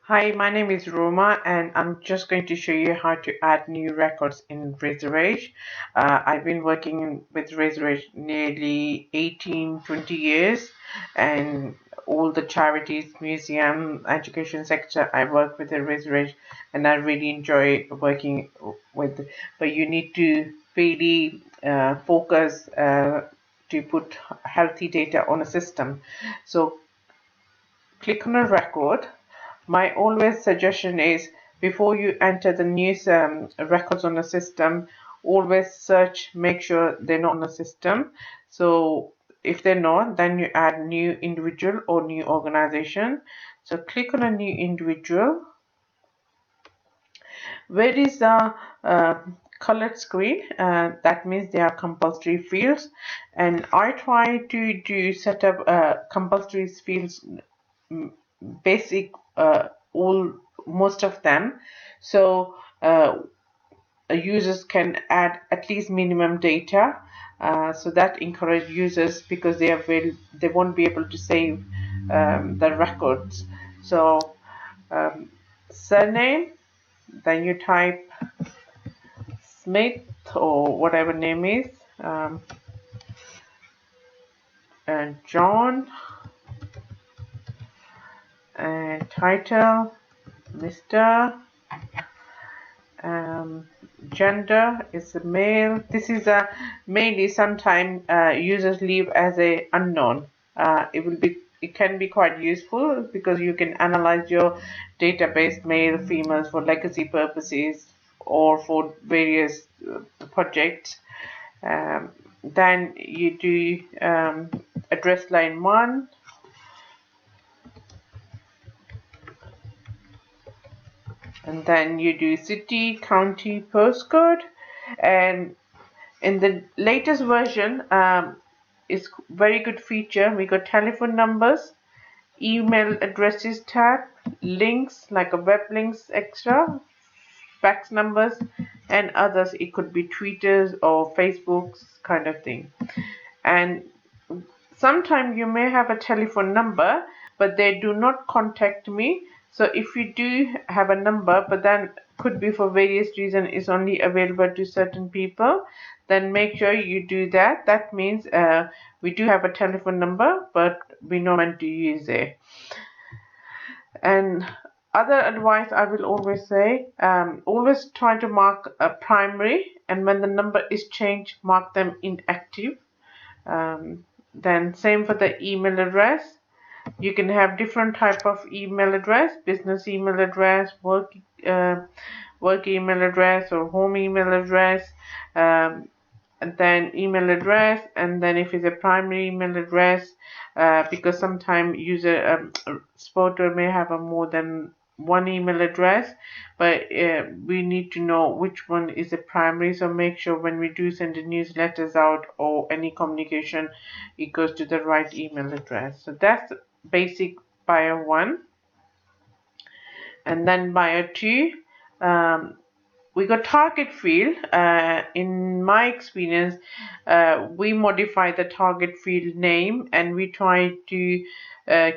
Hi, my name is Roma and I'm just going to show you how to add new records in Razor. I've been working with Razor nearly 18-20 years, and all the charities, museum, education sector, I work with the Razor, and I really enjoy working with. But you need to really focus to put healthy data on a system. So click on a record. My always suggestion is before you enter the news records on the system, always search, make sure they're not on the system. So if they're not, then you add new individual or new organization. So click on a new individual. Where is the colored screen? That means they are compulsory fields, and I try to do set up compulsory fields, basic, all most of them, so users can add at least minimum data. So that encourage users, because they won't be able to save the records. So surname, then you type Smith or whatever name is, and John, and title Mr. Gender is a male. This is a mainly sometimes users leave as a unknown. It can be quite useful because you can analyze your database male females for legacy purposes or for various projects. Then you do address line 1, and then you do city, county, postcode. And in the latest version, it's very good feature. We got telephone numbers, email addresses tab, links like a web links extra, fax numbers, and others. It could be Twitters or Facebook's kind of thing. And sometimes you may have a telephone number, but they do not contact me. So if you do have a number, but then could be for various reasons is only available to certain people, then make sure you do that. That means we do have a telephone number, but we're not meant to use it. And other advice I will always say, always try to mark a primary, and when the number is changed, mark them inactive. Then same for the email address. You can have different type of email address: business email address, work email address, or home email address. And then email address, and then if it's a primary email address, because sometimes user supporter may have a more than one email address, but we need to know which one is the primary. So make sure when we do send the newsletters out or any communication, it goes to the right email address. So that's basic bio 1. And then bio 2, we got target field. In my experience, we modify the target field name, and we try to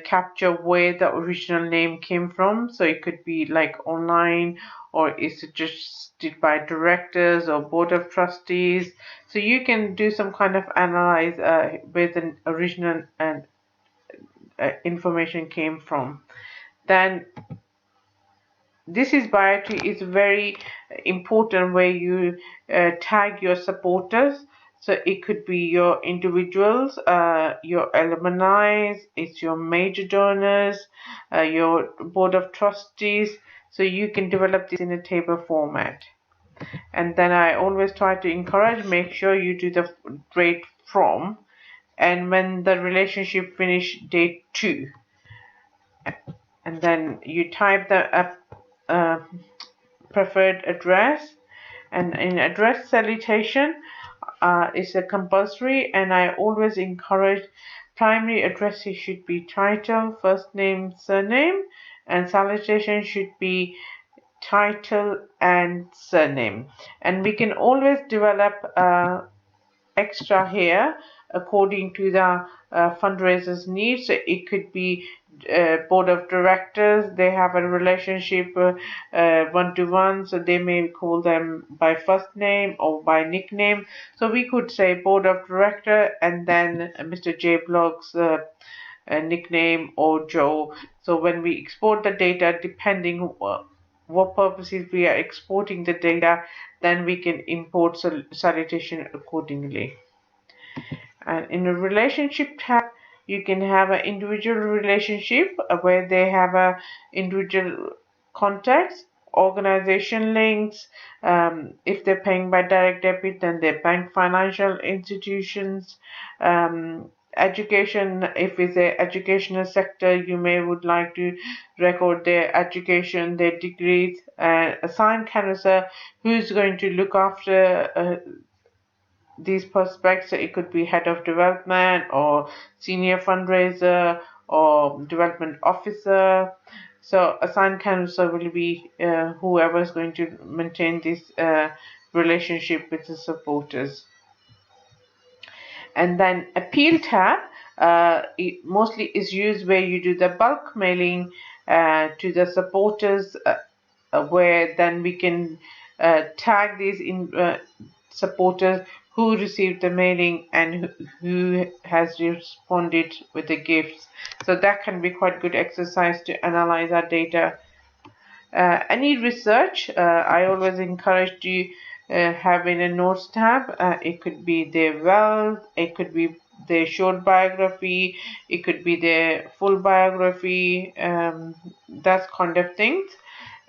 capture where the original name came from. So it could be like online, or is it suggested by directors or board of trustees. So you can do some kind of analyze where the original and information came from. Then this is biotry is very important, where you tag your supporters. So it could be your individuals, your alumni, it's your major donors, your board of trustees. So you can develop this in a table format. And then I always try to encourage, make sure you do the date from, and when the relationship finish, date to. And then you type the preferred address, and in address salutation is a compulsory, and I always encourage primary addresses should be title, first name, surname, and salutation should be title and surname. And we can always develop extra here according to the fundraiser's needs. So it could be board of directors, they have a relationship one-to-one, so they may call them by first name or by nickname. So we could say board of director and then Mr. J Block's nickname or Joe. So when we export the data, depending what purposes we are exporting the data, then we can import salutation accordingly. And in a relationship tab, you can have an individual relationship where they have a individual contacts, organization links. If they're paying by direct debit, then their bank, financial institutions. Education, if it's a educational sector, you may would like to record their education, their degrees, assign canvasser who's going to look after these prospects. It could be head of development or senior fundraiser or development officer. So assigned canvasser will be whoever is going to maintain this relationship with the supporters. And then appeal tab, it mostly is used where you do the bulk mailing to the supporters, where then we can tag these supporters who received the mailing and who has responded with the gifts. So that can be quite good exercise to analyze our data. Any research, I always encourage you have in a notes tab. It could be their wealth, it could be their short biography, it could be their full biography, that kind of things.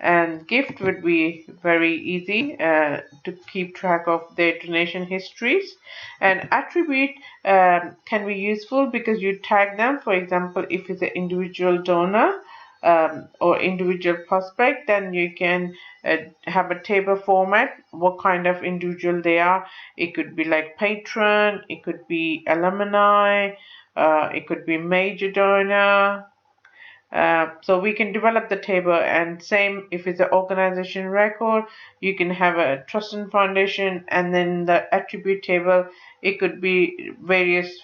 And gift would be very easy to keep track of their donation histories. And attribute can be useful because you tag them. For example, if it's an individual donor or individual prospect, then you can have a table format, what kind of individual they are. It could be like patron, it could be alumni, it could be major donor. So we can develop the table, and same if it's an organization record, you can have a trust and foundation, and then the attribute table, it could be various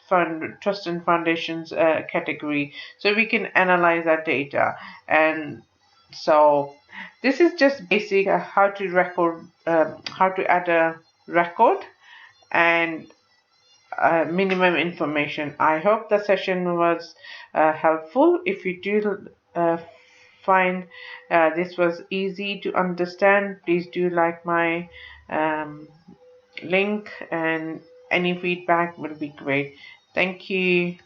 trust and foundations category. So we can analyze our data. And so this is just basic how to record, how to add a record and minimum information. I hope the session was helpful. If you do find this was easy to understand, please do like my link, and any feedback will be great. Thank you.